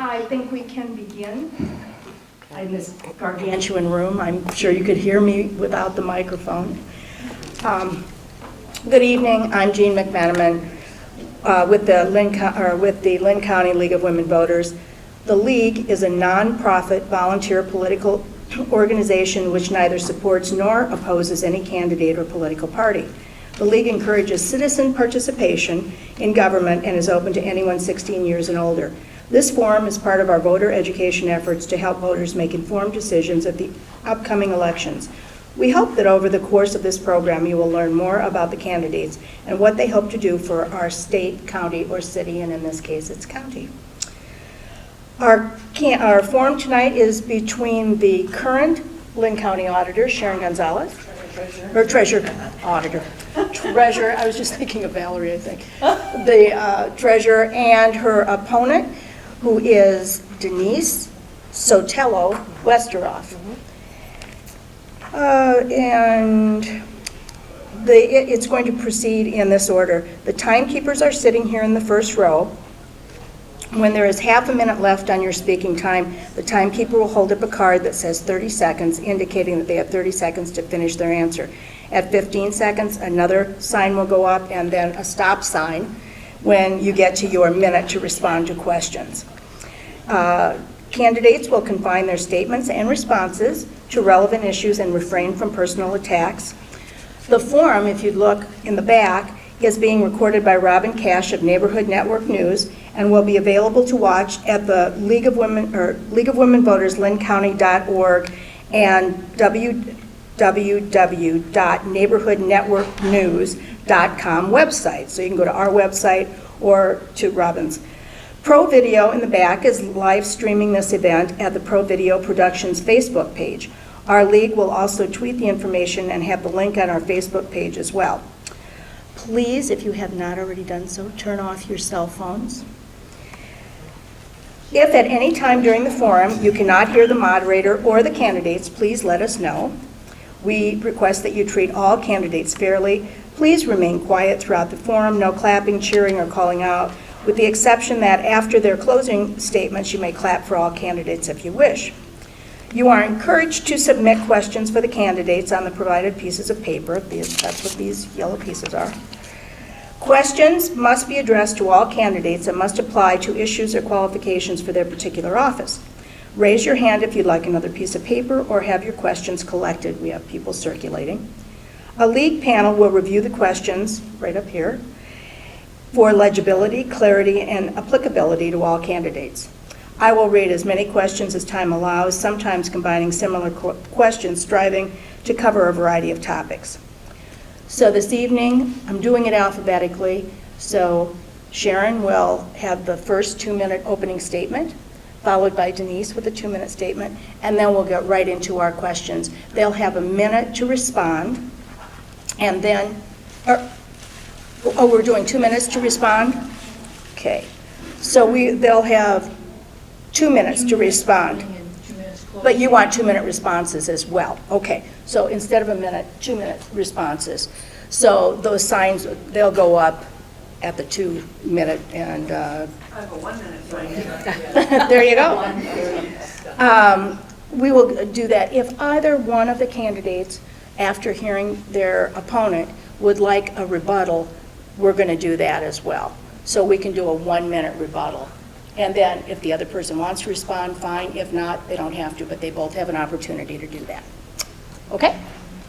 I think we can begin. In this gargantuan room, I'm sure you could hear me without the microphone. Good evening, I'm Jean McMenimen with the Linn County League of Women Voters. The League is a nonprofit volunteer political organization which neither supports nor opposes any candidate or political party. The League encourages citizen participation in government and is open to anyone 16 years and older. This forum is part of our voter education efforts to help voters make informed decisions at the upcoming elections. We hope that over the course of this program you will learn more about the candidates and what they hope to do for our state, county, or city, and in this case it's county. Our forum tonight is between the current Linn County Auditor, Sharon Gonzalez, Treasurer, I was just thinking of Valerie, I think. The Treasurer and her opponent, who is Denise Sotelo Westerhoff. It's going to proceed in this order. The timekeepers are sitting here in the first row. When there is half a minute left on your speaking time, the timekeeper will hold up a card that says 30 seconds, indicating that they have 30 seconds to finish their answer. At 15 seconds, another sign will go up and then a stop sign when you get to your minute to respond to questions. Candidates will confine their statements and responses to relevant issues and refrain from personal attacks. The forum, if you look in the back, is being recorded by Robin Cash of Neighborhood Network News and will be available to watch at the League of Women Voters linncounty.org and www.neighborhoodnetworknews.com website. So you can go to our website or to Robin's. Pro Video in the back is live streaming this event at the Pro Video Productions Facebook page. Our league will also tweet the information and have the link on our Facebook page as well. Please, if you have not already done so, turn off your cell phones. If at any time during the forum you cannot hear the moderator or the candidates, please let us know. We request that you treat all candidates fairly. Please remain quiet throughout the forum, no clapping, cheering, or calling out, with the exception that after their closing statements, you may clap for all candidates if you wish. You are encouraged to submit questions for the candidates on the provided pieces of paper. That's what these yellow pieces are. Questions must be addressed to all candidates and must apply to issues or qualifications for their particular office. Raise your hand if you'd like another piece of paper or have your questions collected. We have people circulating. A league panel will review the questions, right up here, for legibility, clarity, and applicability to all candidates. I will read as many questions as time allows, sometimes combining similar questions, striving to cover a variety of topics. So this evening, I'm doing it alphabetically, so Sharon will have the first 2-minute opening statement, followed by Denise with a 2-minute statement, and then we'll get right into our questions. They'll have a minute to respond, and then, we're doing 2 minutes to respond? Okay, so they'll have 2 minutes to respond. But you want 2-minute responses as well. Okay, so instead of a minute, 2-minute responses. So those signs, they'll go up at the 2-minute and... I have a 1-minute sign. There you go. We will do that. If either one of the candidates, after hearing their opponent, would like a rebuttal, we're going to do that as well. So we can do a 1-minute rebuttal. And then if the other person wants to respond, fine. If not, they don't have to, but they both have an opportunity to do that. Okay?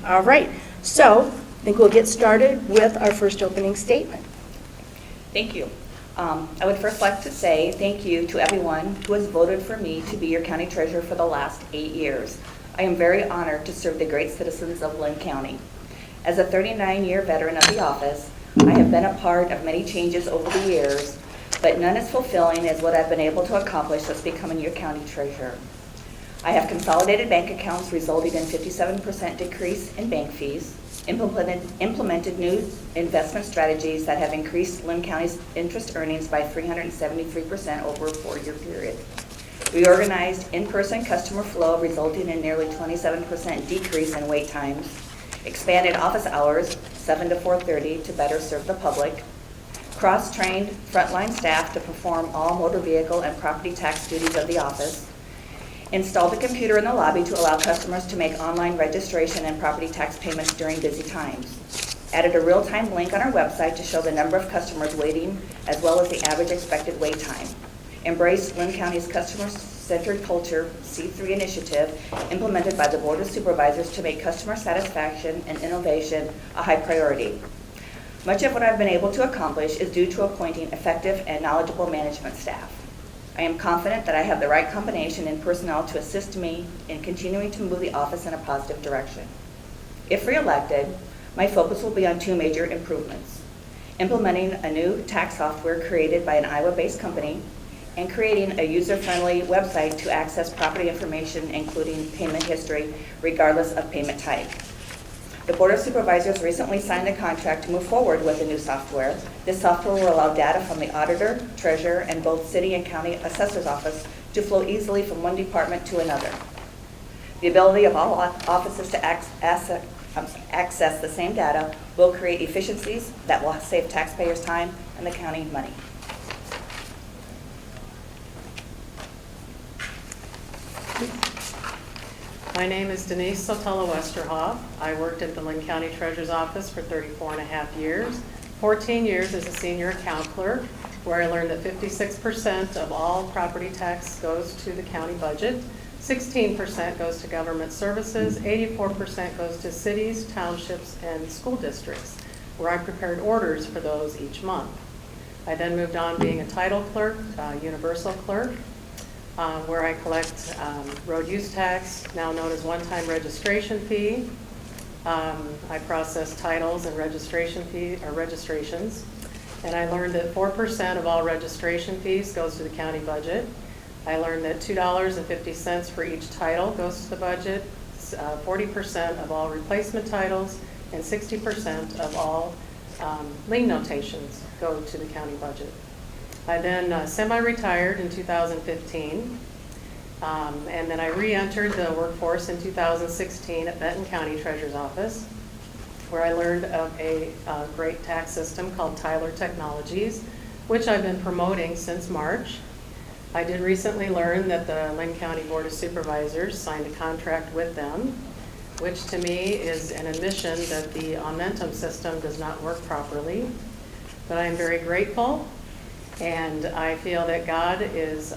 All right. So I think we'll get started with our first opening statement. Thank you. I would first like to say thank you to everyone who has voted for me to be your county treasurer for the last 8 years. I am very honored to serve the great citizens of Linn County. As a 39-year veteran of the office, I have been a part of many changes over the years, but none as fulfilling as what I've been able to accomplish since becoming your county treasurer. I have consolidated bank accounts resulting in 57% decrease in bank fees, implemented new investment strategies that have increased Linn County's interest earnings by 373% over a 4-year period, reorganized in-person customer flow resulting in nearly 27% decrease in wait times, expanded office hours 7 to 4:30 to better serve the public, cross-trained frontline staff to perform all motor vehicle and property tax duties of the office, installed a computer in the lobby to allow customers to make online registration and property tax payments during busy times, added a real-time link on our website to show the number of customers waiting as well as the average expected wait time, embraced Linn County's customer-centered culture C3 initiative implemented by the Board of Supervisors to make customer satisfaction and innovation a high priority. Much of what I've been able to accomplish is due to appointing effective and knowledgeable management staff. I am confident that I have the right combination in personnel to assist me in continuing to move the office in a positive direction. If reelected, my focus will be on two major improvements: implementing a new tax software created by an Iowa-based company and creating a user-friendly website to access property information, including payment history, regardless of payment type. The Board of Supervisors recently signed a contract to move forward with the new software. This software will allow data from the auditor, treasurer, and both city and county assessor's office to flow easily from one department to another. The ability of all offices to access the same data will create efficiencies that will save taxpayers time and the county money. My name is Denise Sotelo Westerhoff. I worked at the Linn County Treasurer's Office for 34.5 years, 14 years as a senior account clerk, where I learned that 56% of all property tax goes to the county budget, 16% goes to government services, 84% goes to cities, townships, and school districts, where I prepared orders for those each month. I then moved on being a title clerk, universal clerk, where I collect road use tax, now known as one-time registration fee. I process titles and registration fee or registrations, and I learned that 4% of all registration fees goes to the county budget. I learned that $2.50 for each title goes to the budget, 40% of all replacement titles, and 60% of all lien notations go to the county budget. I then semi-retired in 2015, and then I re-entered the workforce in 2016 at Benton County Treasurer's Office, where I learned of a great tax system called Tyler Technologies, which I've been promoting since March. I did recently learn that the Linn County Board of Supervisors signed a contract with them, which to me is an admission that the Aumentum system does not work properly. But I am very grateful, and I feel that God is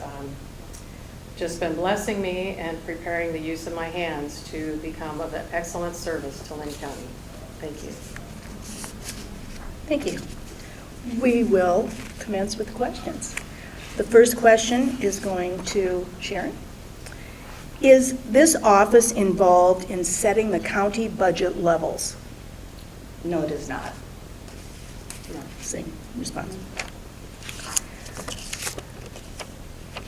just been blessing me and preparing the use of my hands to become of an excellent service to Linn County. Thank you. Thank you. We will commence with questions. The first question is going to Sharon. Is this office involved in setting the county budget levels? No, it is not. No. Same response.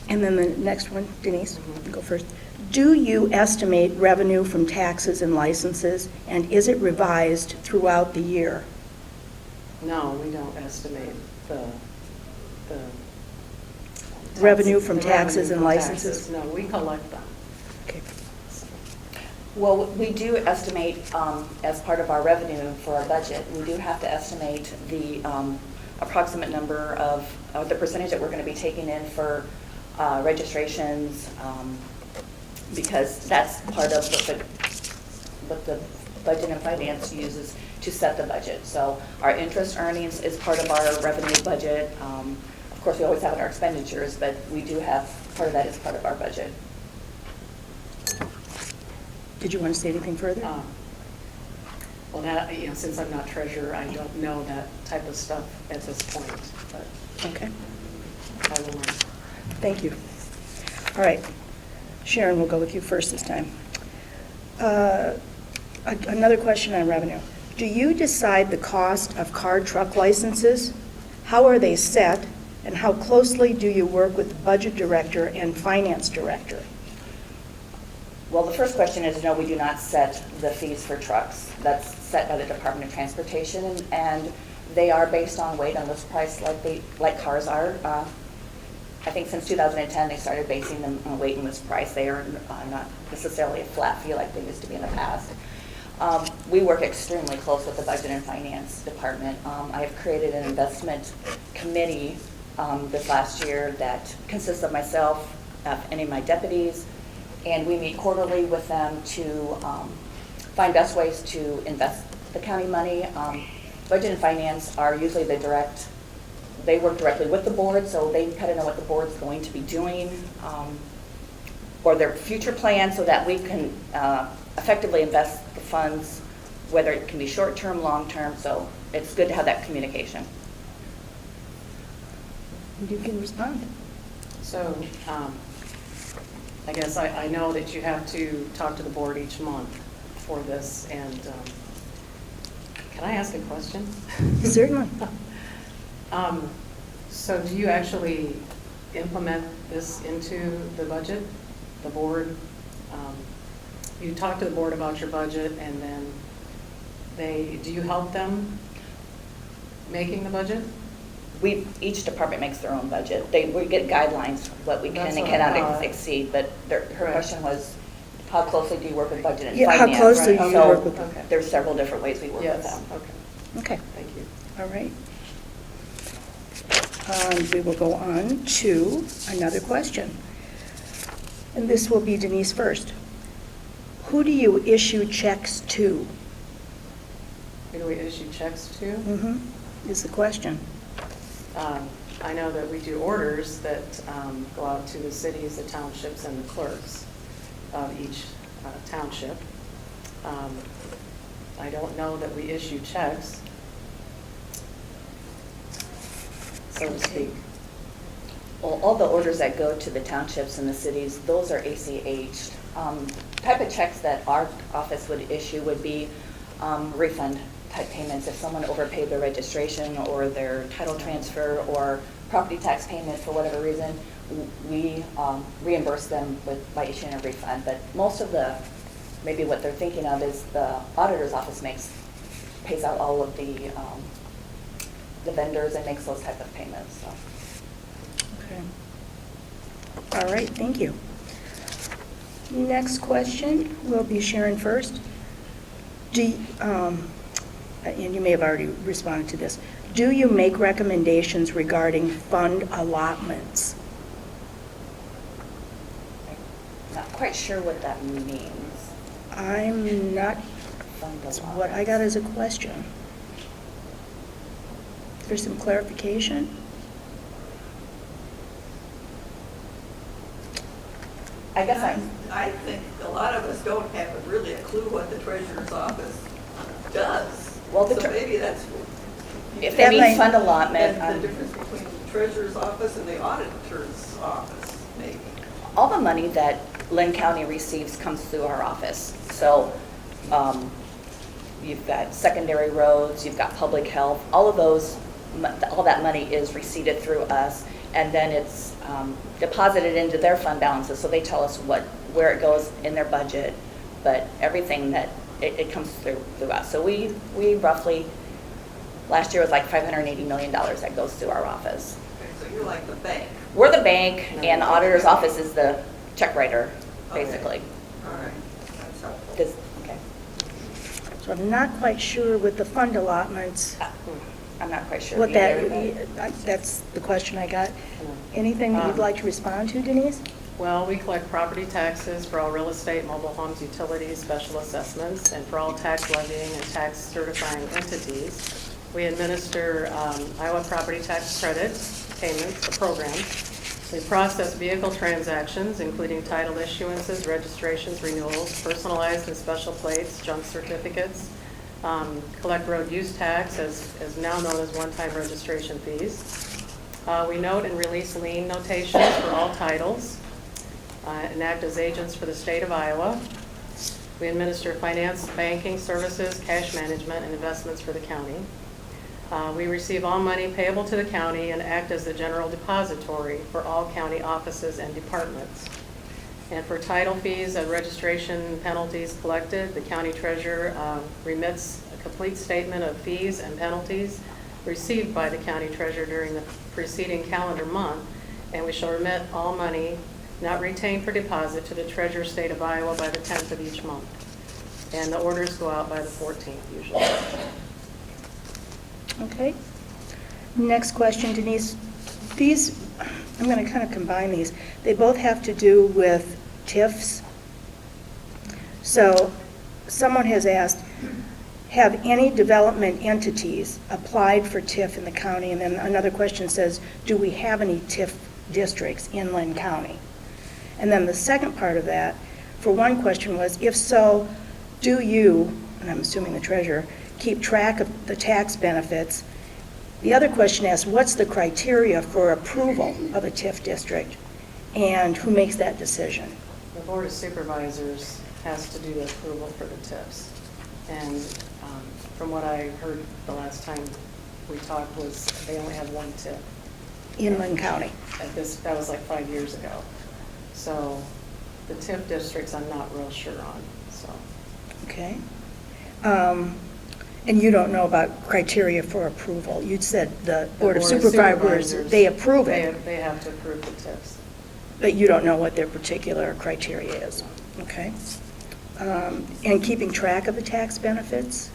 And then the next one, Denise, go first. Do you estimate revenue from taxes and licenses, and is it revised throughout the year? No, we don't estimate the Revenue from the taxes revenue and from licenses? taxes. No, we collect them. Okay. Well, we do estimate, as part of our revenue for our budget, we do have to estimate the approximate number of the percentage that we're going to be taking in for registrations, because that's part of what the budget and finance uses to set the budget. So our interest earnings is part of our revenue budget. Of course, we always have our expenditures, but we do have part of that as part of our budget. Did you want to say anything further? Well, that, since I'm not treasurer, I don't know that type of stuff at this point, but Okay. I will learn. Thank you. All right. Sharon, we'll go with you first this time. Another question on revenue. Do you decide the cost of car truck licenses? How are they set, and how closely do you work with the budget director and finance director? Well, the first question is, no, we do not set the fees for trucks. That's set by the Department of Transportation, and they are based on weight on list price like cars are. I think since 2010, they started basing them on weight and list price. They are not necessarily a flat fee like they used to be in the past. We work extremely close with the Budget and Finance Department. I have created an investment committee this last year that consists of myself, any of my deputies, and we meet quarterly with them to find best ways to invest the county money. Budget and Finance are usually they work directly with the board, so they kind of know what the board's going to be doing, or their future plans, so that we can effectively invest the funds, whether it can be short-term, long-term, so it's good to have that communication. You can respond. So, I guess I know that you have to talk to the board each month for this, and can I ask a question? Certainly. So do you actually implement this into the budget? The board, you talk to the board about your budget, and then do you help them making the budget? Each department makes their own budget. We get guidelines, what we can That's and what I cannot thought. exceed, but her question was, how closely do you work with budget and Yeah, finance? how closely do you So work with them? Okay. there's several different ways we work with Yes, them. okay, Okay, thank you. all right. We will go on to another question. And this will be Denise first. Who do you issue checks to? Who do we issue checks to? Is the question. I know that we do orders that go out to the cities, the townships, and the clerks of each township. I don't know that we issue checks, so to speak. Well, all the orders that go to the townships and the cities, those are ACH. Type of checks that our office would issue would be refund type payments. If someone overpaid their registration or their title transfer or property tax payment for whatever reason, we reimburse them by issuing a refund. But most of maybe what they're thinking of is the auditor's office pays out all of the vendors and makes those type of payments. So. Okay. All right, thank you. Next question will be Sharon first. And you may have already responded to this. Do you make recommendations regarding fund allotments? I'm not quite sure what that means. I'm not, Fund that's allotment. what I got as a question. There's some clarification? I guess I think a lot of us don't have really a clue what the treasurer's office does. Well, So maybe that's if That they might- mean fund allotment, the difference between the treasurer's office and the auditor's office, maybe. all the money that Linn County receives comes through our office. So you've got secondary roads, you've got public health, all that money is receipted through us, and then it's deposited into their fund balances. So they tell us where it goes in their budget, but everything that it comes through us. So we roughly, last year was like $580 million that goes through our office. Okay, so you're like the bank. We're the bank, and the auditor's office is the check writer, Okay. basically. All right, that's helpful. Okay. So I'm not quite sure with the fund allotments, I'm not quite sure. what either. that's the question I got. Anything that you'd like to respond to, Denise? Well, we collect property taxes for all real estate, mobile homes, utilities, special assessments, and for all tax levying and tax certifying entities. We administer Iowa property tax credit payments, the program. We process vehicle transactions, including title issuances, registrations, renewals, personalized and special plates, junk certificates, collect road use tax, as now known as one-time registration fees. We note and release lien notations for all titles, and act as agents for the state of Iowa. We administer finance, banking services, cash management, and investments for the county. We receive all money payable to the county and act as the general depository for all county offices and departments. And for title fees and registration penalties collected, the county treasurer remits a complete statement of fees and penalties received by the county treasurer during the preceding calendar month, and we shall remit all money not retained for deposit to the treasurer, state of Iowa, by the 10th of each month. And the orders go out by the 14th usually. Okay. Next question, Denise. These, I'm going to kind of combine these. They both have to do with TIFs. So someone has asked, have any development entities applied for TIF in the county? And then another question says, do we have any TIF districts in Linn County? And then the second part of that, for one question was, if so, do you, and I'm assuming the treasurer, keep track of the tax benefits? The other question asks, what's the criteria for approval of a TIF district? And who makes that decision? The Board of Supervisors has to do the approval for the TIFs. And from what I heard the last time we talked was they only have one TIF. In Linn County. That was like 5 years ago. So the TIF districts I'm not real sure on, so. Okay. And you don't know about criteria for approval. You said the Board of Supervisors, they approve it. They have to approve the TIFs. But you don't know what their particular criteria is. Okay. And keeping track of the tax benefits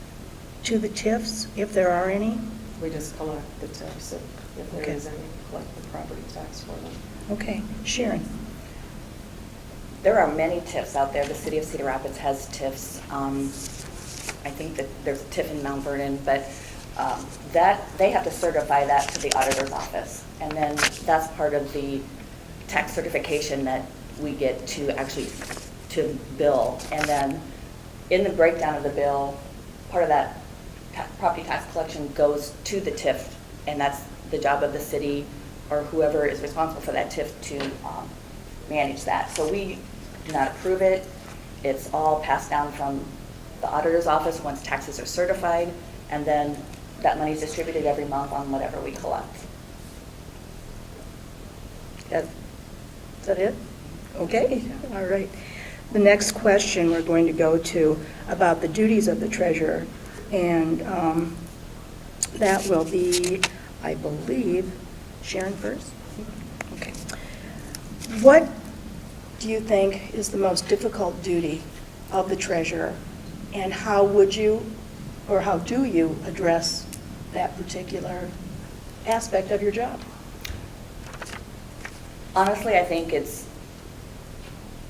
to the TIFs, if there are any? We just collect the TIFs if there Okay. is any, collect the property tax for them. Okay. Sharon? There are many TIFs out there. The city of Cedar Rapids has TIFs. I think that there's a TIF in Mount Vernon, but that they have to certify that to the auditor's office. And then that's part of the tax certification that we get to actually to bill. And then in the breakdown of the bill, part of that property tax collection goes to the TIF, and that's the job of the city or whoever is responsible for that TIF to manage that. So we do not approve it. It's all passed down from the auditor's office once taxes are certified, and then that money is distributed every month on whatever we collect. Is that it? Okay, all right. The next question we're going to go to about the duties of the treasurer, and that will be, I believe, Sharon first? Okay. What do you think is the most difficult duty of the treasurer, and how would you, or how do you address that particular aspect of your job? Honestly, I think it's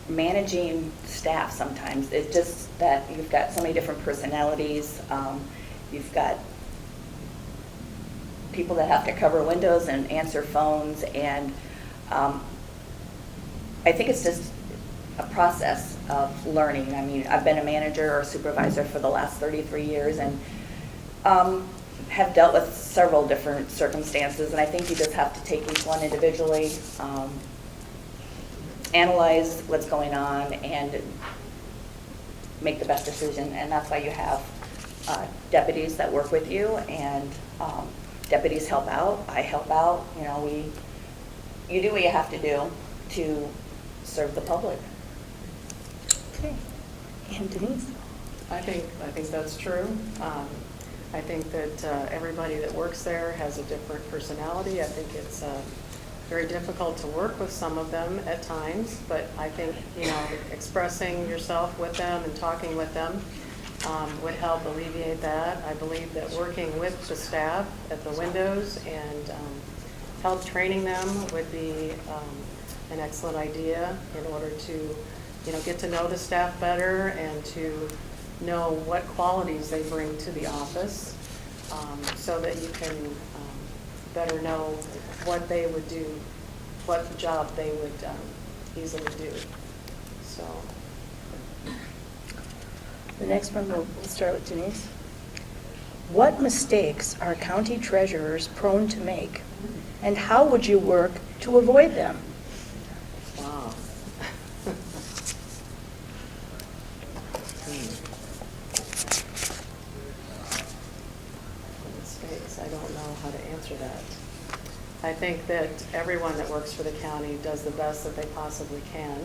managing staff sometimes. It's just that you've got so many different personalities. You've got people that have to cover windows and answer phones, and I think it's just a process of learning. I mean, I've been a manager or supervisor for the last 33 years, and have dealt with several different circumstances, and I think you just have to take each one individually, analyze what's going on, and make the best decision. And that's why you have deputies that work with you, and deputies help out. I help out. You know, you do what you have to do to serve the public. Okay. And Denise? I think that's true. I think that everybody that works there has a different personality. I think it's very difficult to work with some of them at times, but I think, you know, expressing yourself with them and talking with them would help alleviate that. I believe that working with the staff at the windows and help training them would be an excellent idea in order to, you know, get to know the staff better and to know what qualities they bring to the office, so that you can better know what they would do, what job they would easily do. So. The next one, we'll start with Denise. What mistakes are county treasurers prone to make, and how would you work to avoid them? Wow. Mistakes, I don't know how to answer that. I think that everyone that works for the county does the best that they possibly can.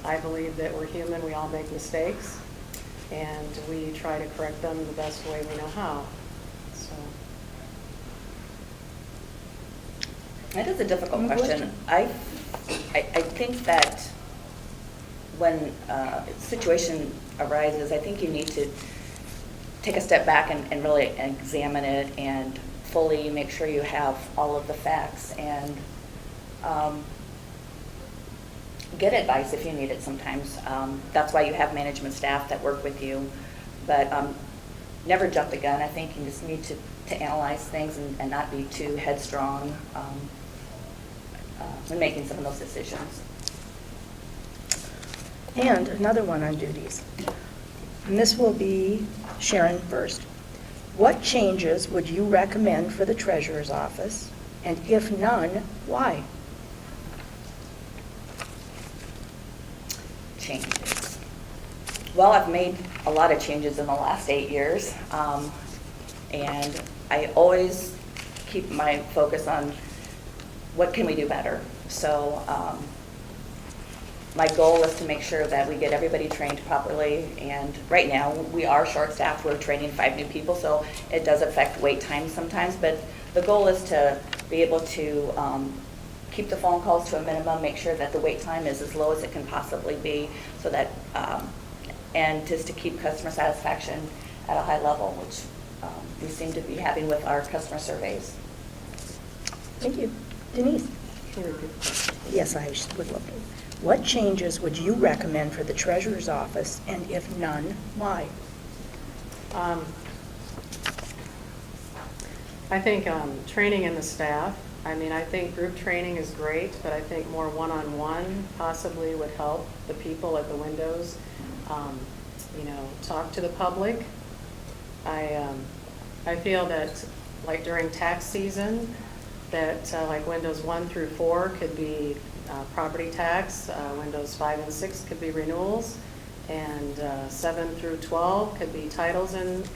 I believe that we're human, we all make mistakes, and we try to correct them the best way we know how. So. That is a difficult Good question. I think that when a situation arises, I think you need to take a step back and really examine it and fully make sure you have all of the facts and get advice if you need it sometimes. That's why you have management staff that work with you. But never jump the gun. I think you just need to analyze things and not be too headstrong when making some of those decisions. And another one on duties. And this will be Sharon first. What changes would you recommend for the treasurer's office? And if none, why? Changes. Well, I've made a lot of changes in the last 8 years. And I always keep my focus on what can we do better. So my goal is to make sure that we get everybody trained properly. And right now, we are short-staffed. We're training 5 new people, so it does affect wait time sometimes. But the goal is to be able to keep the phone calls to a minimum, make sure that the wait time is as low as it can possibly be, so that, and just to keep customer satisfaction at a high level, which we seem to be having with our customer surveys. Thank you. Denise? Yes, I would love to. What changes would you recommend for the treasurer's office, and if none, why? I think training in the staff. I mean, I think group training is great, but I think more one-on-one possibly would help the people at the windows, talk to the public. I feel that, like during tax season, that like windows 1 through 4 could be property tax, windows 5 and 6 could be renewals, and 7 through 12 could be titles and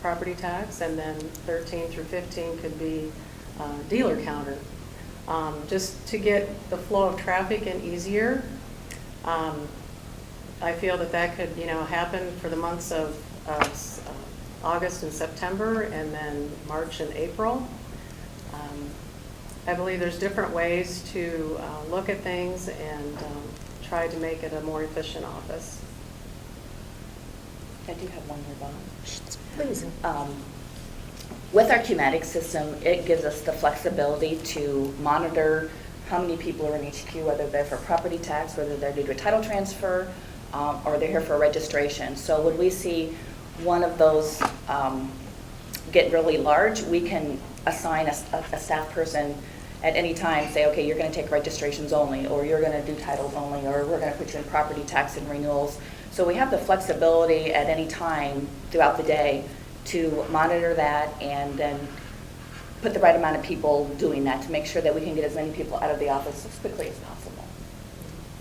property tax, and then 13 through 15 could be dealer counter. Just to get the flow of traffic in easier. I feel that could happen for the months of August and September, and then March and April. I believe there's different ways to look at things and try to make it a more efficient office. I do have one more, Bob. Please. With our Qmatic system, it gives us the flexibility to monitor how many people are in each queue, whether they're for property tax, whether they're due to a title transfer, or they're here for registration. So when we see one of those get really large, we can assign a staff person at any time, say, okay, you're going to take registrations only, or you're going to do titles only, or we're going to put you in property tax and renewals. So we have the flexibility at any time throughout the day to monitor that and then put the right amount of people doing that to make sure that we can get as many people out of the office as quickly as possible.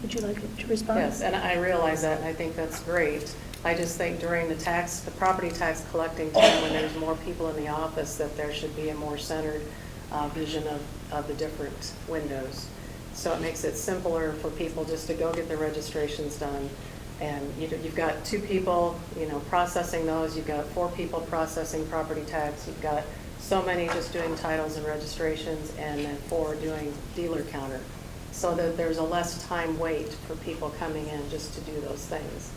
Would you like to respond? Yes, and I realize that, and I think that's great. I just think during the property tax collecting time, when there's more people in the office, that there should be a more centered vision of the different windows. So it makes it simpler for people just to go get their registrations done. And you've got 2 people, processing those. You've got 4 people processing property tax. You've got so many just doing titles and registrations, and then 4 doing dealer counter. So that there's a less time wait for people coming in just to do those things.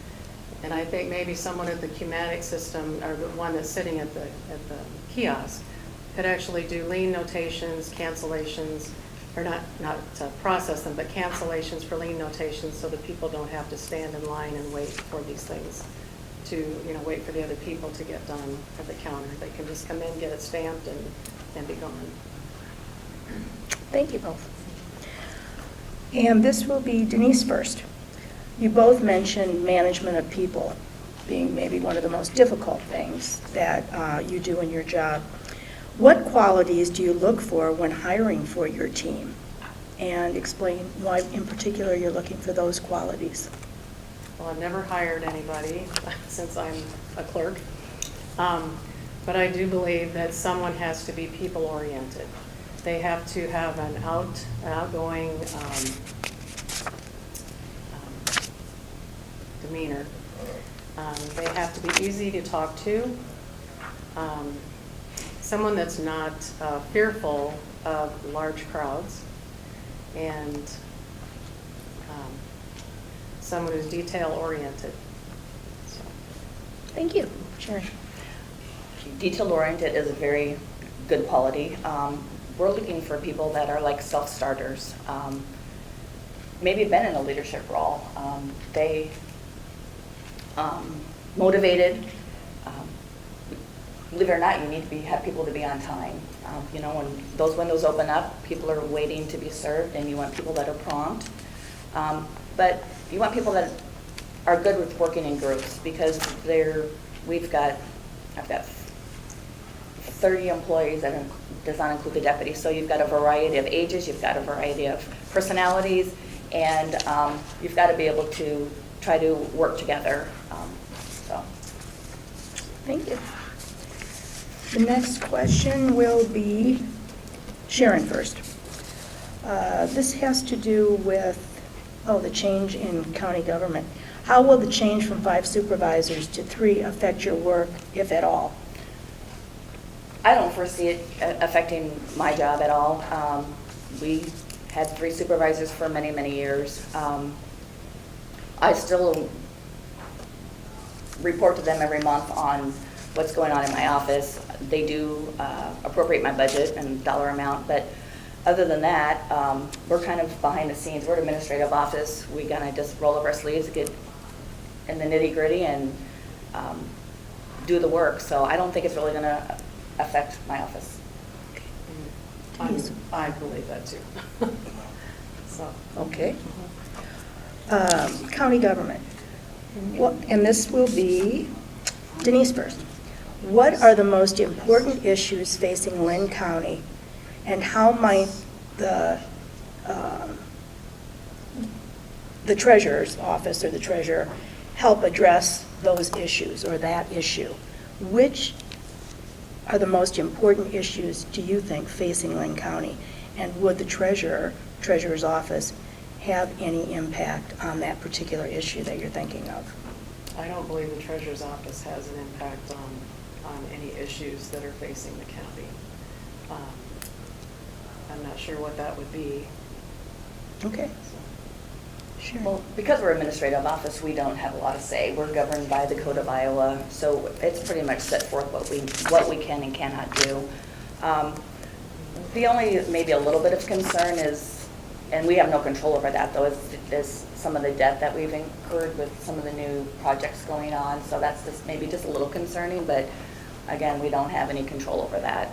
And I think maybe someone at the Qmatic system, or the one that's sitting at the kiosk, could actually do lien notations, cancellations, or not process them, but cancellations for lien notations, so that people don't have to stand in line and wait for these things to, wait for the other people to get done at the counter. They can just come in, get it stamped, and be gone. Thank you both. And this will be Denise first. You both mentioned management of people being maybe one of the most difficult things that you do in your job. What qualities do you look for when hiring for your team? And explain why in particular you're looking for those qualities. Well, I've never hired anybody since I'm a clerk. But I do believe that someone has to be people-oriented. They have to have an outgoing demeanor. They have to be easy to talk to. Someone that's not fearful of large crowds, and someone who's detail-oriented. So, Thank you. Sharon? Detail-oriented is a very good quality. We're looking for people that are like self-starters, maybe been in a leadership role. They motivated. Believe it or not, you need to have people to be on time. You know, when those windows open up, people are waiting to be served, and you want people that are prompt. But you want people that are good with working in groups, because I've got 30 employees, that does not include the deputy. So you've got a variety of ages, you've got a variety of personalities, and you've got to be able to try to work together. So. Thank you. The next question will be Sharon first. This has to do with, the change in county government. How will the change from 5 supervisors to 3 affect your work, if at all? I don't foresee it affecting my job at all. We had 3 supervisors for many, many years. I still report to them every month on what's going on in my office. They do appropriate my budget and dollar amount, but other than that, we're kind of behind the scenes. We're an administrative office. We kind of just roll up our sleeves, get in the nitty gritty, and do the work. So I don't think it's really going to affect my office. I believe that too. So. Okay. County government. And this will be Denise first. What are the most important issues facing Linn County, and how might the treasurer's office or the treasurer help address those issues or that issue? Which are the most important issues, do you think, facing Linn County? And would the treasurer's office have any impact on that particular issue that you're thinking of? I don't believe the treasurer's office has an impact on any issues that are facing the county. I'm not sure what that would be. Okay. Sure. Well, because we're an administrative office, we don't have a lot of say. We're governed by the Code of Iowa, so it's pretty much set forth what we can and cannot do. The only maybe a little bit of concern is, and we have no control over that though, is some of the debt that we've incurred with some of the new projects going on. So that's maybe just a little concerning, but again, we don't have any control over that.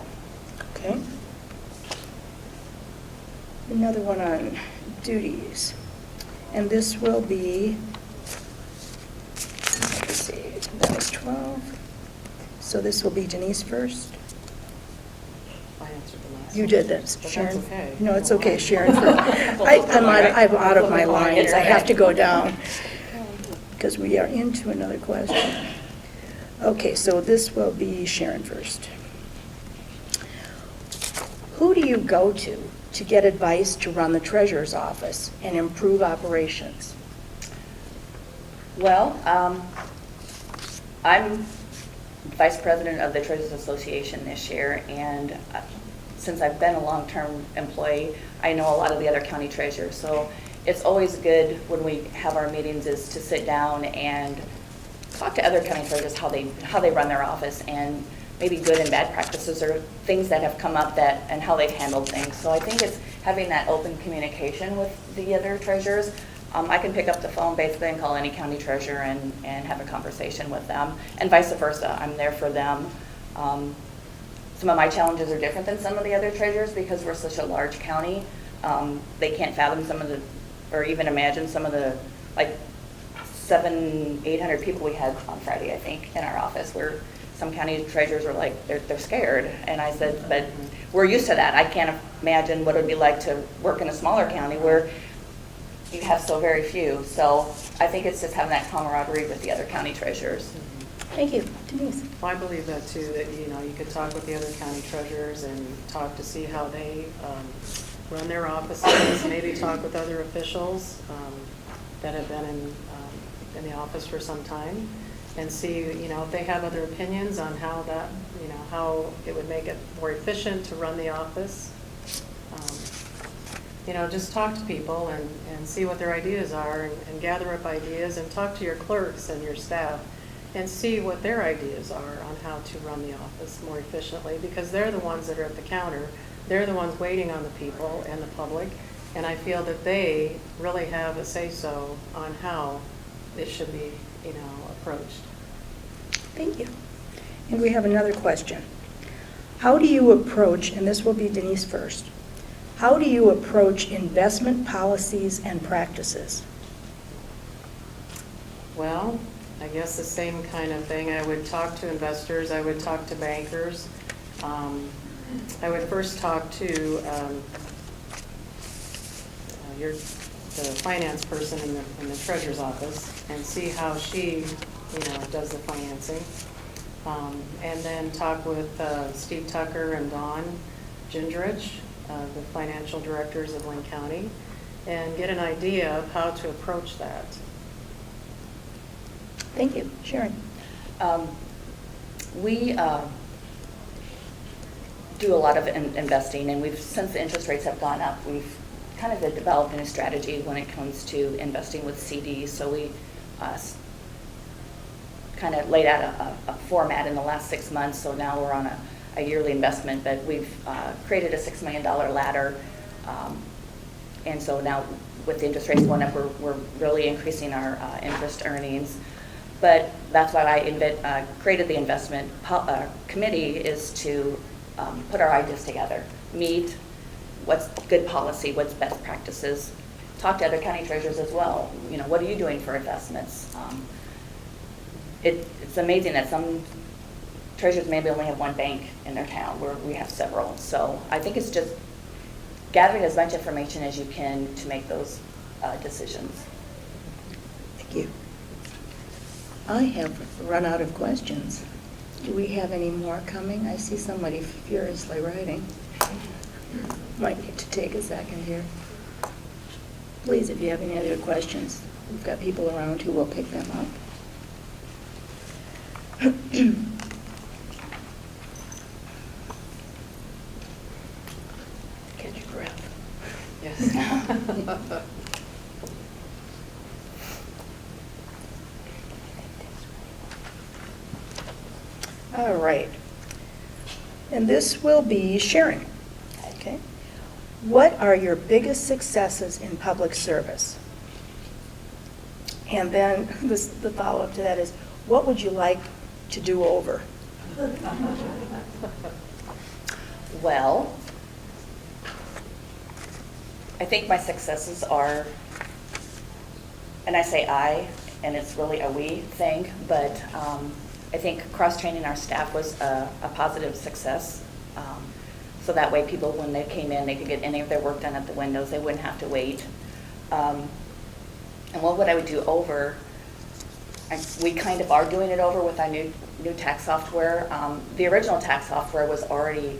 Okay. Another one on duties. And this will be, let's see, that was 12. So this will be Denise first. I answered the last You one. did this, But Sharon. that's okay. No, it's okay, Sharon. I'm out of my lines. I have to go down because we are into another question. Okay, so this will be Sharon first. Who do you go to get advice to run the treasurer's office and improve operations? Well, I'm vice president of the Treasurers Association this year, and since I've been a long-term employee, I know a lot of the other county treasurers. So it's always good when we have our meetings is to sit down and talk to other county treasurers how they run their office, and maybe good and bad practices or things that have come up and how they've handled things. So I think it's having that open communication with the other treasurers. I can pick up the phone basically and call any county treasurer and have a conversation with them, and vice versa. I'm there for them. Some of my challenges are different than some of the other treasurers because we're such a large county. They can't fathom or even imagine some of the, like 700-800 people we had on Friday, I think, in our office, where some county treasurers are like, they're scared. And I said, but we're used to that. I can't imagine what it would be like to work in a smaller county where you have so very few. So I think it's just having that camaraderie with the other county treasurers. Thank you. Denise? I believe that too, that you could talk with the other county treasurers and talk to see how they run their offices, maybe talk with other officials that have been in the office for some time, and see if they have other opinions on how that how it would make it more efficient to run the office. just talk to people and see what their ideas are and gather up ideas and talk to your clerks and your staff and see what their ideas are on how to run the office more efficiently, because they're the ones that are at the counter. They're the ones waiting on the people and the public, and I feel that they really have a say-so on how it should be, approached. Thank you. And we have another question. How do you approach, and this will be Denise first, how do you approach investment policies and practices? Well, I guess the same kind of thing. I would talk to investors, I would talk to bankers. I would first talk to the finance person in the treasurer's office and see how she, does the financing. And then talk with Steve Tucker and Dawn Gingerich, the financial directors of Linn County, and get an idea of how to approach that. Thank you. Sharon? We do a lot of investing, and since the interest rates have gone up, we've kind of developed a new strategy when it comes to investing with CDs. So we kind of laid out a format in the last 6 months, so now we're on a yearly investment, but we've created a $6 million ladder, and so now with the interest rates going up, we're really increasing our interest earnings. But that's why I created the investment committee, is to put our ideas together, meet what's good policy, what's best practices, talk to other county treasurers as well. What are you doing for investments? It's amazing that some treasurers maybe only have one bank in their town, where we have several. So I think it's just gathering as much information as you can to make those decisions. Thank you. I have run out of questions. Do we have any more coming? I see somebody furiously writing. Might need to take a second here. Please, if you have any other questions, we've got people around who will pick them up. Catch your breath. Yes. All right. And this will be Sharon. Okay. What are your biggest successes in public service? And then the follow-up to that is, what would you like to do over? Well, I think my successes are, and I say I, and it's really a we thing, but I think cross-training our staff was a positive success. So that way people, when they came in, they could get any of their work done at the windows. They wouldn't have to wait. And what would I do over? We kind of are doing it over with our new tax software. The original tax software was already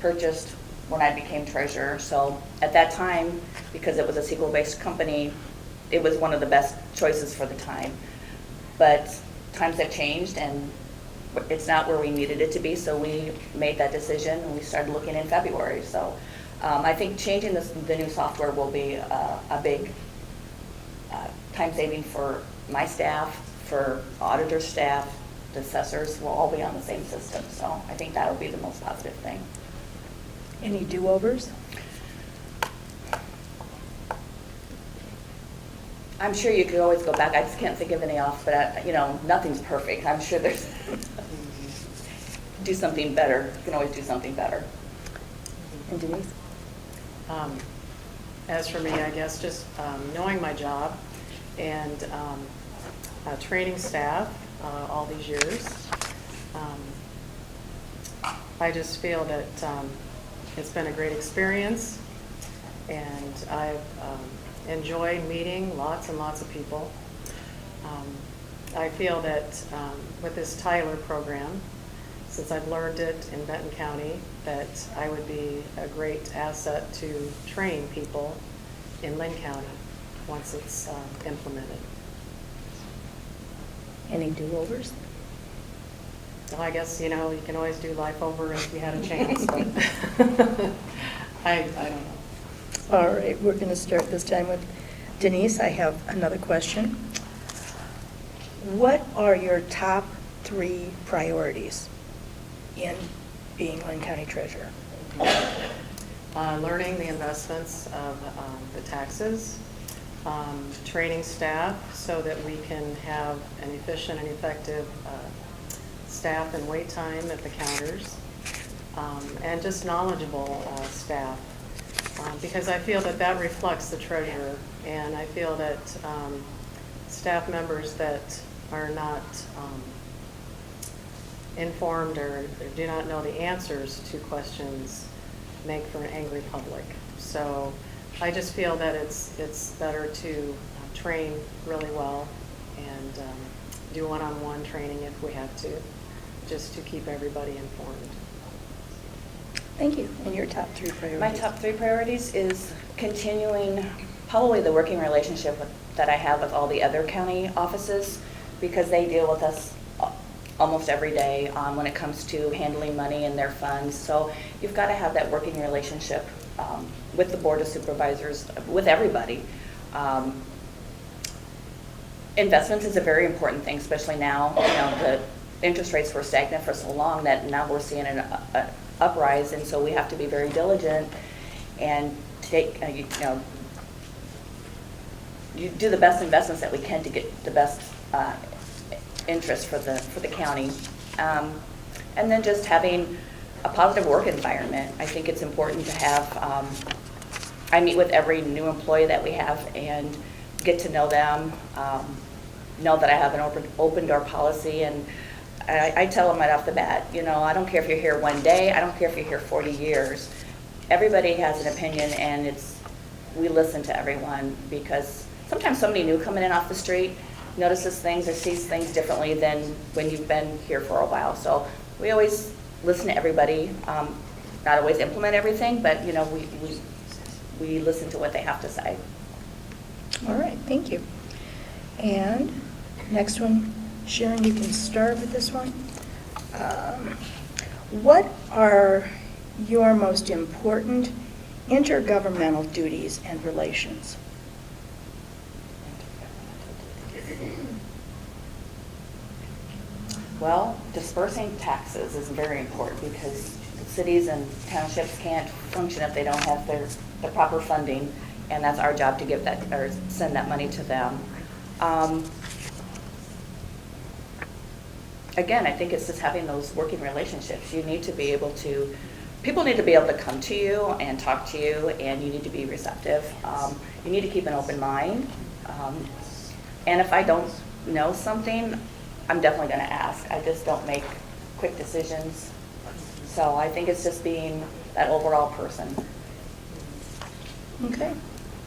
purchased when I became treasurer. So at that time, because it was a SQL-based company, it was one of the best choices for the time. But times have changed, and it's not where we needed it to be, so we made that decision, and we started looking in February. So I think changing the new software will be a big time saving for my staff, for auditor staff, the assessors will all be on the same system. So I think that'll be the most positive thing. Any do-overs? I'm sure you could always go back. I just can't think of any off, but nothing's perfect. I'm sure there's do something better. You can always do something better. And Denise? As for me, I guess just knowing my job and training staff all these years. I just feel that it's been a great experience, and I've enjoyed meeting lots and lots of people. I feel that with this Tyler program, since I've learned it in Benton County, that I would be a great asset to train people in Linn County once it's implemented. Any do-overs? Well, I guess, you can always do life over if you had a chance, but I don't know. All right, we're going to start this time with Denise. I have another question. What are your top 3 priorities in being Linn County Treasurer? Learning the investments of the taxes, training staff so that we can have an efficient and effective staff and wait time at the counters, and just knowledgeable staff. Because I feel that that reflects the treasurer, and I feel that staff members that are not informed or do not know the answers to questions make for an angry public. So I just feel that it's better to train really well and do one-on-one training if we have to, just to keep everybody informed. Thank you. And your top 3 priorities? My top 3 priorities is continuing probably the working relationship that I have with all the other county offices, because they deal with us almost every day when it comes to handling money and their funds. So you've got to have that working relationship with the Board of Supervisors, with everybody. Investments is a very important thing, especially now. You know, the interest rates were stagnant for so long that now we're seeing an uprise, and so we have to be very diligent and take, you do the best investments that we can to get the best interest for the county, and then just having a positive work environment. I think it's important to have. I meet with every new employee that we have and get to know them. Know that I have an open door policy, and I tell them right off the bat, I don't care if you're here one day, I don't care if you're here 40 years. Everybody has an opinion, and we listen to everyone, because sometimes somebody new coming in off the street notices things or sees things differently than when you've been here for a while. So we always listen to everybody, not always implement everything, but we listen to what they have to say. All right, thank you. And next one, Sharon, you can start with this one. What are your most important intergovernmental duties and relations? Well, dispersing taxes is very important, because cities and townships can't function if they don't have the proper funding, and that's our job to give that or send that money to them. Again, I think it's just having those working relationships. You need to be able to, people need to be able to come to you and talk to you, and you need to be receptive. You need to keep an open mind. And if I don't know something, I'm definitely going to ask. I just don't make quick decisions. So I think it's just being that overall person. Okay,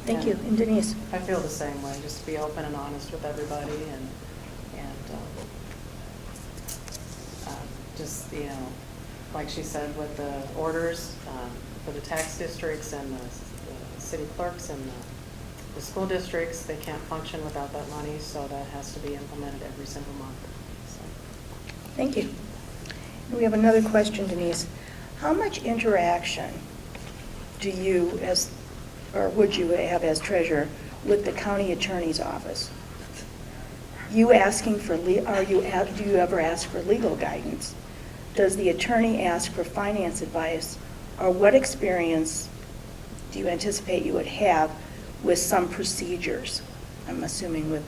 thank you. And Denise? I feel the same way, just be open and honest with everybody, and just, like she said, with the orders for the tax districts and the city clerks and the school districts, they can't function without that money, so that has to be implemented every single month. So. Thank you. And we have another question, Denise. How much interaction do you, would you have as treasurer with the county attorney's office? Do you ever ask for legal guidance? Does the attorney ask for finance advice? Or what experience do you anticipate you would have with some procedures? I'm assuming with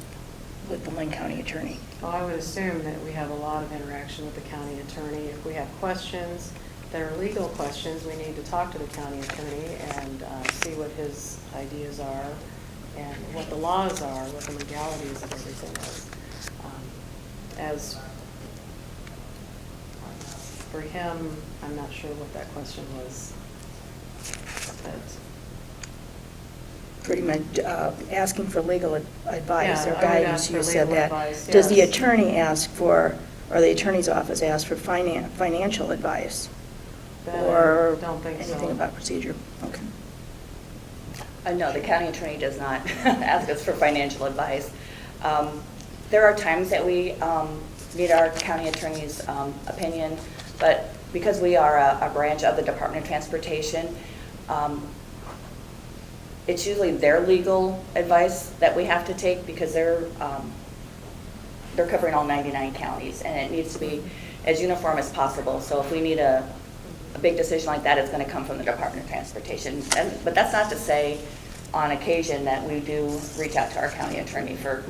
the Linn County attorney. Well, I would assume that we have a lot of interaction with the county attorney. If we have questions that are legal questions, we need to talk to the county attorney and see what his ideas are and what the laws are, what the legalities of everything is. As for him, I'm not sure what that question was. But Pretty much asking for legal advice Yeah, or I would guidance, ask you for said legal that. advice, Does the yes. attorney ask for, or the attorney's office ask for financial advice? that Or I don't think so. anything about procedure? Okay. No, the county attorney does not ask us for financial advice. There are times that we need our county attorney's opinion, but because we are a branch of the Department of Transportation, it's usually their legal advice that we have to take because they're covering all 99 counties, and it needs to be as uniform as possible. So if we need a big decision like that, it's going to come from the Department of Transportation. But that's not to say on occasion that we do reach out to our county attorney for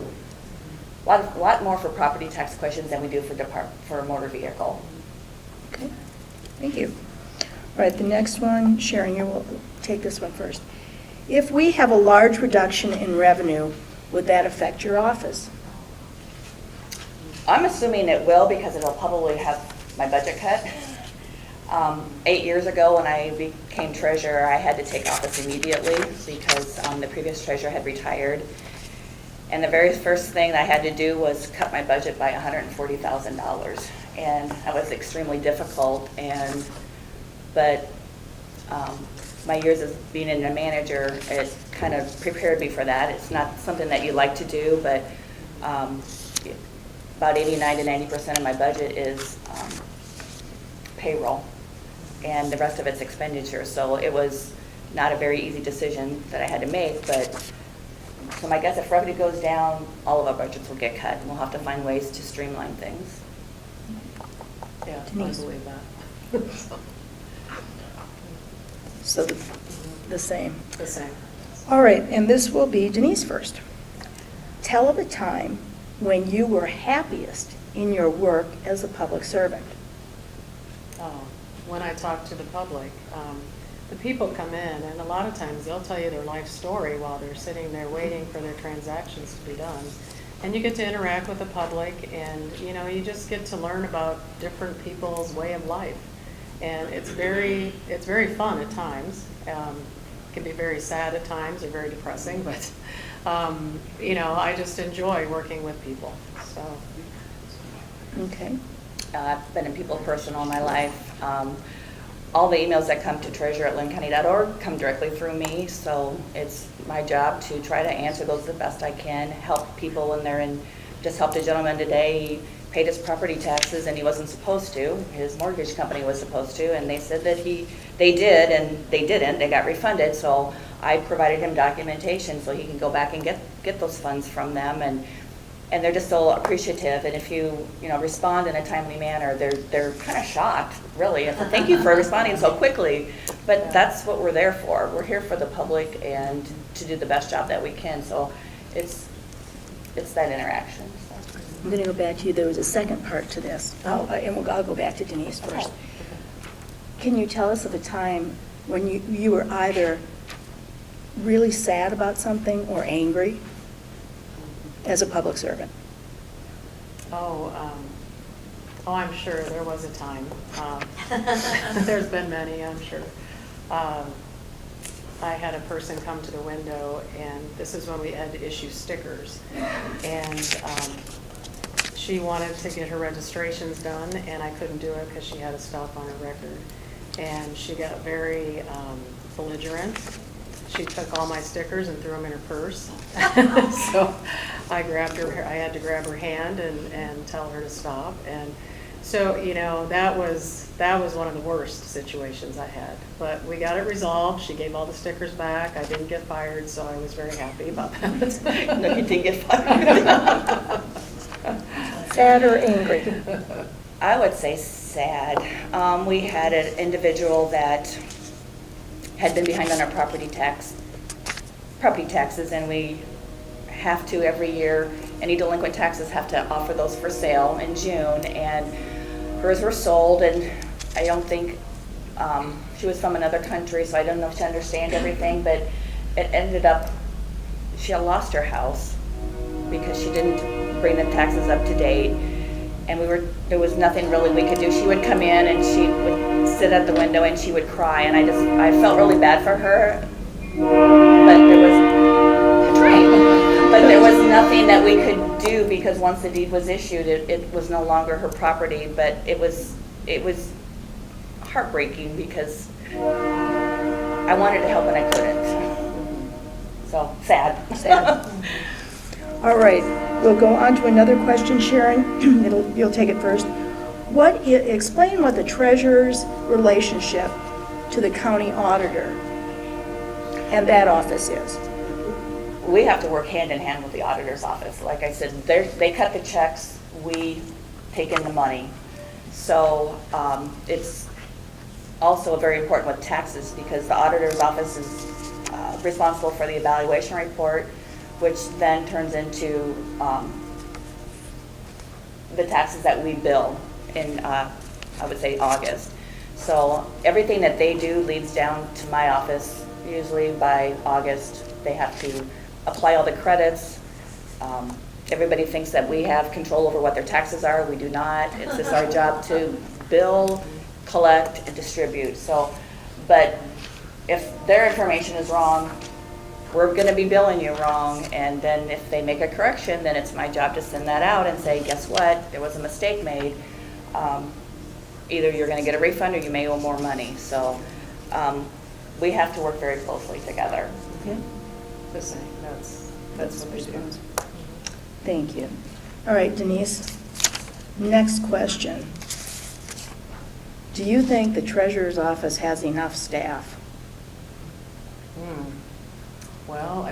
a lot more for property tax questions than we do for a motor vehicle. Okay, thank you. All right, the next one, Sharon, you will take this one first. If we have a large reduction in revenue, would that affect your office? I'm assuming it will because it'll probably have my budget cut. 8 years ago when I became treasurer, I had to take office immediately because the previous treasurer had retired. And the very first thing I had to do was cut my budget by $140,000. And that was extremely difficult. But my years as being a manager, it kind of prepared me for that. It's not something that you like to do, but about 89 to 90% of my budget is payroll, and the rest of it's expenditure. So it was not a very easy decision that I had to make, but so my guess if revenue goes down, all of our budgets will get cut, and we'll have to find ways to streamline things. Yeah, I Denise. believe that. So the same. The same. All right, and this will be Denise first. Tell of a time when you were happiest in your work as a public servant. When I talk to the public, the people come in, and a lot of times they'll tell you their life story while they're sitting there waiting for their transactions to be done. And you get to interact with the public, and you just get to learn about different people's way of life. And it's very fun at times. It can be very sad at times or very depressing, but I just enjoy working with people. So. Okay. I've been in people person all my life. All the emails that come to treasurer@linncounty.org come directly through me, so it's my job to try to answer those the best I can, help people when they're in. Just helped a gentleman today. He paid his property taxes and he wasn't supposed to. His mortgage company was supposed to, and they said that they did, and they didn't. They got refunded, so I provided him documentation so he can go back and get those funds from them, and they're just so appreciative. And if you respond in a timely manner, they're kind of shocked, really. And so thank you for responding so quickly. But that's what we're there for. We're here for the public and to do the best job that we can. So it's that interaction. So. I'm going to go back to you. There was a second part to this. I'll go back to Denise first. Can you tell us of a time when you were either really sad about something or angry as a public servant? I'm sure there was a time. There's been many, I'm sure. I had a person come to the window, and this is when we had to issue stickers. And she wanted to get her registrations done, and I couldn't do it because she had a stop on her record. And she got very belligerent. She took all my stickers and threw them in her purse. So I grabbed her. I had to grab her hand and tell her to stop. And so that was one of the worst situations I had. But we got it resolved. She gave all the stickers back. I didn't get fired, so I was very happy about that. No, you didn't get fired. Sad or angry? I would say sad. We had an individual that had been behind on our property taxes, and we have to every year, any delinquent taxes have to offer those for sale in June, and hers were sold, and I don't think, she was from another country, so I don't know if she understands everything, but it ended up, she had lost her house because she didn't bring the taxes up to date, and there was nothing really we could do. She would come in and she would sit at the window and she would cry, and I felt really bad for her, but there was nothing that we could do because once the deed was issued, it was no longer her property. But it was heartbreaking because I wanted to help and I couldn't. So sad. All right, we'll go on to another question, Sharon. You'll take it first. Explain what the treasurer's relationship to the county auditor And that office is? We have to work hand in hand with the auditor's office. Like I said, they cut the checks, we take in the money. So it's also very important with taxes because the auditor's office is responsible for the evaluation report, which then turns into the taxes that we bill in, I would say, August. So everything that they do leads down to my office. Usually by August, they have to apply all the credits. Everybody thinks that we have control over what their taxes are. We do not. It's just our job to bill, collect, and distribute. So, but if their information is wrong, we're going to be billing you wrong. And then if they make a correction, then it's my job to send that out and say, guess what? There was a mistake made. Either you're going to get a refund or you may owe more money. So we have to work very closely together. Okay. The same, that's what they do. Thank you. All right, Denise, next question. Do you think the treasurer's office has enough staff? Well,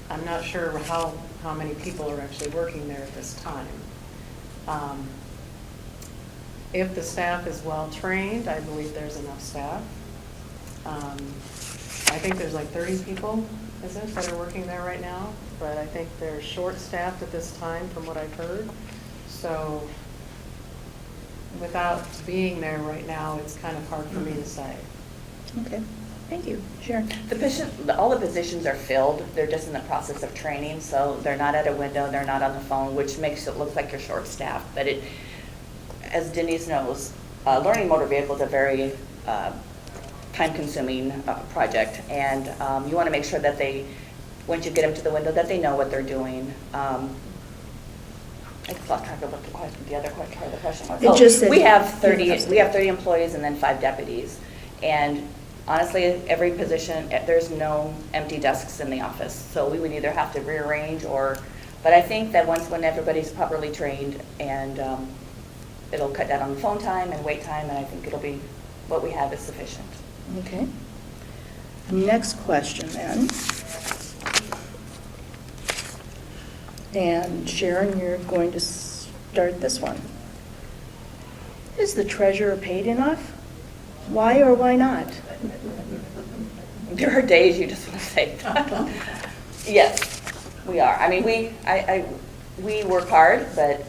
I'm not sure how many people are actually working there at this time. If the staff is well-trained, I believe there's enough staff. I think there's like 30 people, is it, that are working there right now? But I think they're short-staffed at this time from what I've heard. So without being there right now, it's kind of hard for me to say. Okay, thank you. Sharon? All the positions are filled. They're just in the process of training, so they're not at a window, they're not on the phone, which makes it look like you're short-staffed. But it, as Denise knows, learning motor vehicle is a very time-consuming project, and you want to make sure that they, once you get them to the window, that they know what they're doing. I just lost track of what the other part of the question was. It just said we have 30. you have We have 30 employees and then 5 deputies, and honestly, every position there's no empty desks in the office, so we would either have to rearrange or. But I think that when everybody's properly trained, and it'll cut down on the phone time and wait time, and I think it'll be what we have is sufficient. Okay. Next question then. And Sharon, you're going to start this one. Is the treasurer paid enough? Why or why not? There are days you just want to say, yes, we are. I mean, we work hard, but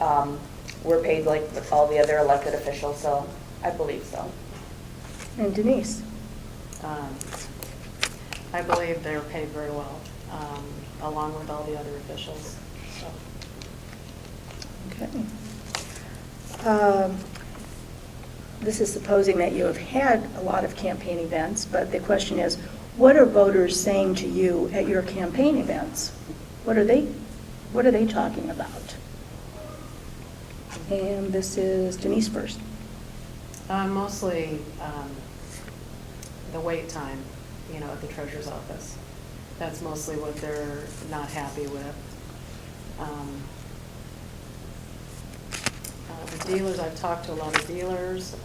we're paid like with all the other elected officials, so I believe so. And Denise? I believe they're paid very well, along with all the other officials. So. Okay. This is supposing that you have had a lot of campaign events, but the question is, what are voters saying to you at your campaign events? What are they talking about? And this is Denise first. Mostly the wait time, at the treasurer's office. That's mostly what they're not happy with. The dealers, I've talked to a lot of dealers.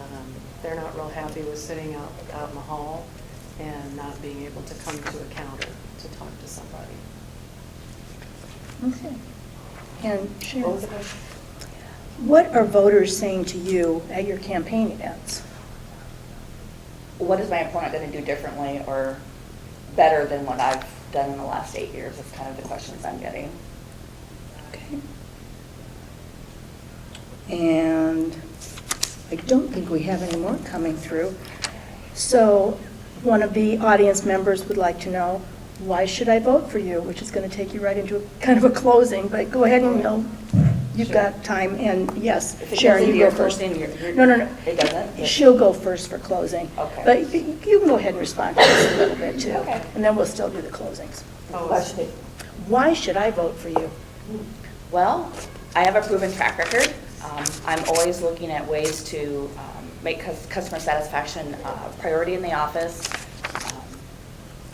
They're not real happy with sitting out in the hall and not being able to come to a counter to talk to somebody. Okay. And Sharon? What was the question? What are voters saying to you at your campaign events? What is my opponent going to do differently or better than what I've done in the last 8 years? That's kind of the questions I'm getting. Okay. And I don't think we have any more coming through. So one of the audience members would like to know, why should I vote for you? Which is going to take you right into kind of a closing, but go ahead and you've got time. And yes, If it Sharon, goes into you your go first. closing, you're- No. It doesn't? She'll go first for closing. Okay. But you can go ahead and respond to this a little bit too. Okay. And then we'll still do the closings. Question. Why should I vote for you? Well, I have a proven track record. I'm always looking at ways to make customer satisfaction a priority in the office.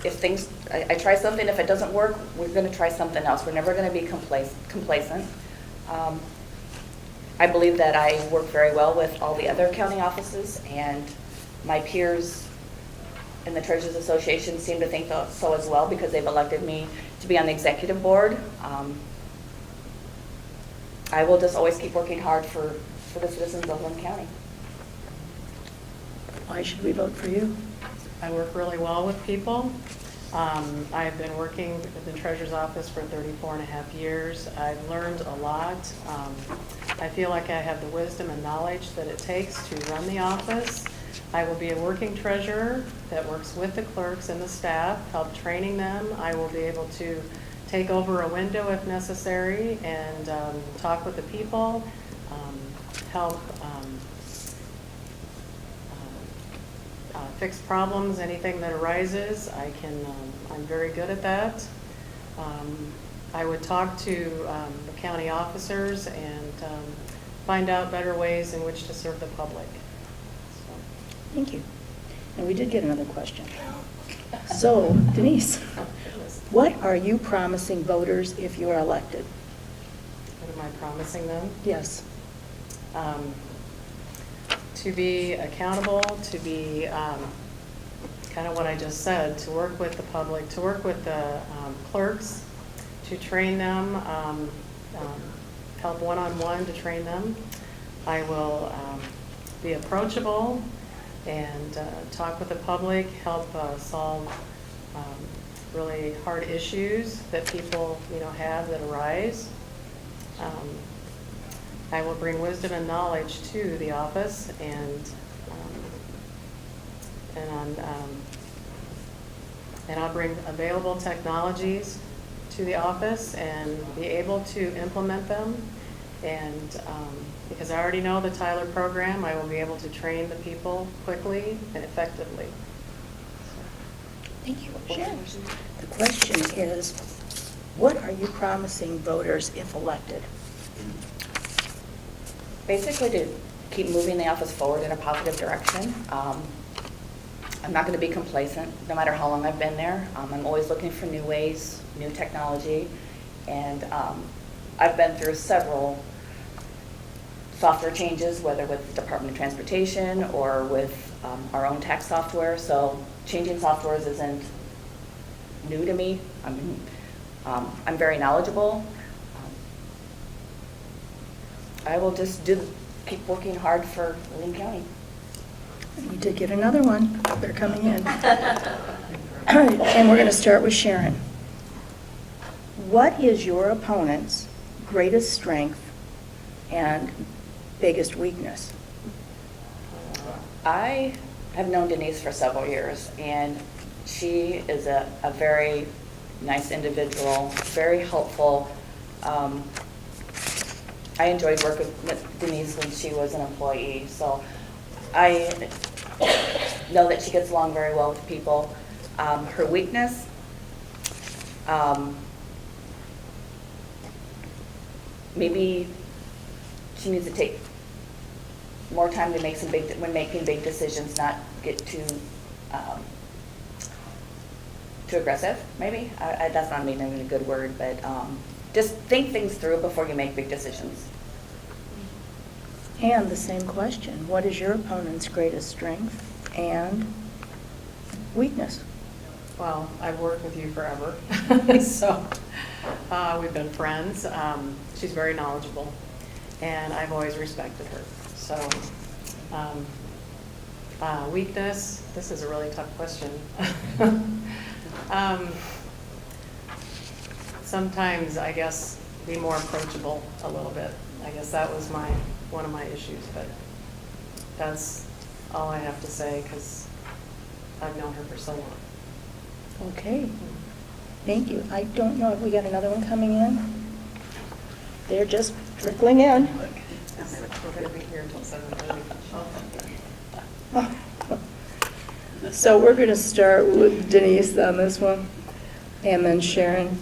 If things, I try something, if it doesn't work, we're going to try something else. We're never going to be complacent. I believe that I work very well with all the other county offices, and my peers and the Treasurers Association seem to think so as well because they've elected me to be on the executive board. I will just always keep working hard for the citizens of Linn County. Why should we vote for you? I work really well with people. I've been working at the Treasurer's Office for 34 and a half years. I've learned a lot. I feel like I have the wisdom and knowledge that it takes to run the office. I will be a working treasurer that works with the clerks and the staff, help training them. I will be able to take over a window if necessary and talk with the people, help fix problems, anything that arises. I'm very good at that. I would talk to the county officers and find out better ways in which to serve the public. So. Thank you. And we did get another question. So, Denise, what are you promising voters if you are elected? What am I promising them? Yes. To be accountable, to be kind of what I just said, to work with the public, to work with the clerks, to train them, help one-on-one to train them. I will be approachable and talk with the public, help solve really hard issues that people have that arise. I will bring wisdom and knowledge to the office, and I'll bring available technologies to the office and be able to implement them. And because I already know the Tyler program, I will be able to train the people quickly and effectively. Thank you. Sharon. The question is, what are you promising voters if elected? Basically to keep moving the office forward in a positive direction. I'm not going to be complacent no matter how long I've been there. I'm always looking for new ways, new technology, and I've been through several software changes, whether with the Department of Transportation or with our own tax software. So changing softwares isn't new to me. I'm very knowledgeable. I will just keep working hard for Linn County. We did get another one. They're coming in. And we're going to start with Sharon. What is your opponent's greatest strength and biggest weakness? I have known Denise for several years, and she is a very nice individual, very helpful. I enjoyed working with Denise when she was an employee, so I know that she gets along very well with people. Her weakness, maybe she needs to take more time to make when making big decisions, not get too aggressive, maybe. That's not even a good word, but just think things through before you make big decisions. And the same question, what is your opponent's greatest strength and weakness? Well, I've worked with you forever, so we've been friends. She's very knowledgeable, and I've always respected her. So, weakness, this is a really tough question. Sometimes, I guess, be more approachable a little bit. I guess that was one of my issues, but that's all I have to say because I've known her for so long. Okay, thank you. I don't know if we got another one coming in. They're just trickling in. We're going to be here until 7:30. So we're going to start with Denise on this one, and then Sharon.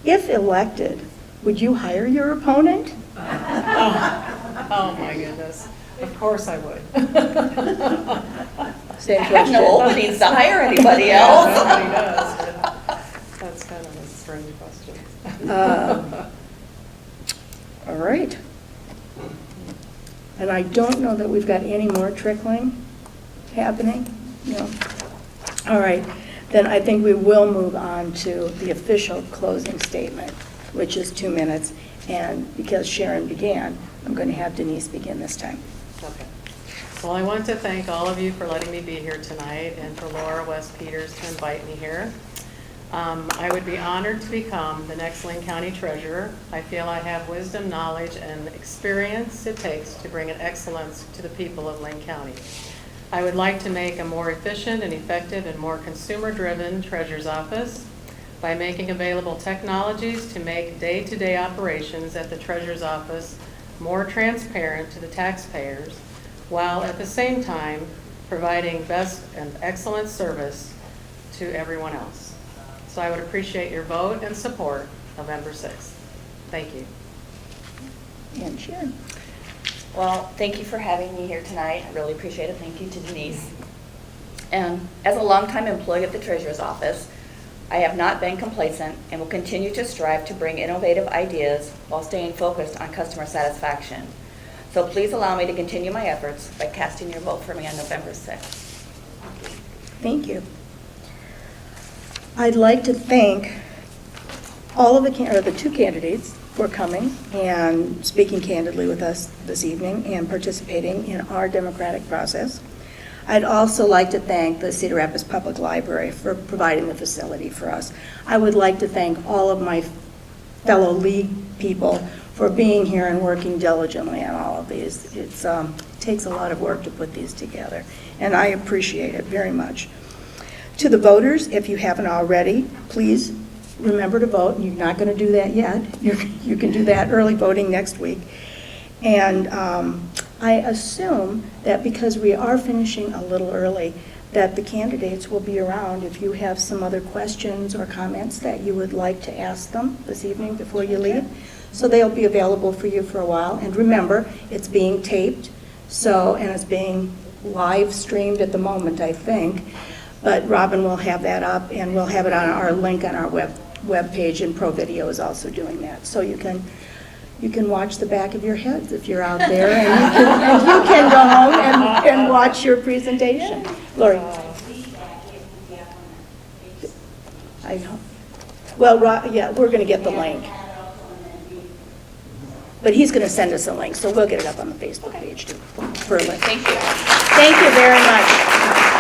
If elected, would you hire your opponent? Oh my goodness. Of course I would. Same I have no question. openings to hire anybody else. Nobody does, but that's kind of a strange question. All right. And I don't know that we've got any more trickling happening. No. All right, then I think we will move on to the official closing statement, which is 2 minutes. And because Sharon began, I'm going to have Denise begin this time. Okay. Well, I want to thank all of you for letting me be here tonight and for Laura West Peters to invite me here. I would be honored to become the next Linn County Treasurer. I feel I have wisdom, knowledge, and experience it takes to bring an excellence to the people of Linn County. I would like to make a more efficient and effective and more consumer-driven Treasurer's Office by making available technologies to make day-to-day operations at the Treasurer's Office more transparent to the taxpayers, while at the same time providing best and excellent service to everyone else. So I would appreciate your vote and support November 6th. Thank you. And Sharon. Well, thank you for having me here tonight. I really appreciate it. Thank you to Denise. And as a longtime employee of the Treasurer's Office, I have not been complacent and will continue to strive to bring innovative ideas while staying focused on customer satisfaction. So please allow me to continue my efforts by casting your vote for me on November 6th. Thank you. I'd like to thank all of the two candidates for coming and speaking candidly with us this evening and participating in our democratic process. I'd also like to thank the Cedar Rapids Public Library for providing the facility for us. I would like to thank all of my fellow league people for being here and working diligently on all of these. It takes a lot of work to put these together, and I appreciate it very much. To the voters, if you haven't already, please remember to vote. You're not going to do that yet. You can do that early voting next week. And I assume that because we are finishing a little early, that the candidates will be around if you have some other questions or comments that you would like to ask them this evening before you leave. So they'll be available for you for a while. And remember, it's being taped, and it's being live streamed at the moment, I think. But Robin will have that up, and we'll have it on our link on our web page, and Pro Video is also doing that. So you can watch the back of your heads if you're out there, and you can go home and watch your presentation. Lori. I know. Well, yeah, we're going to get the link. But he's going to send us a link, so we'll get it up on the Facebook page too for a link. Thank you. Thank you very much.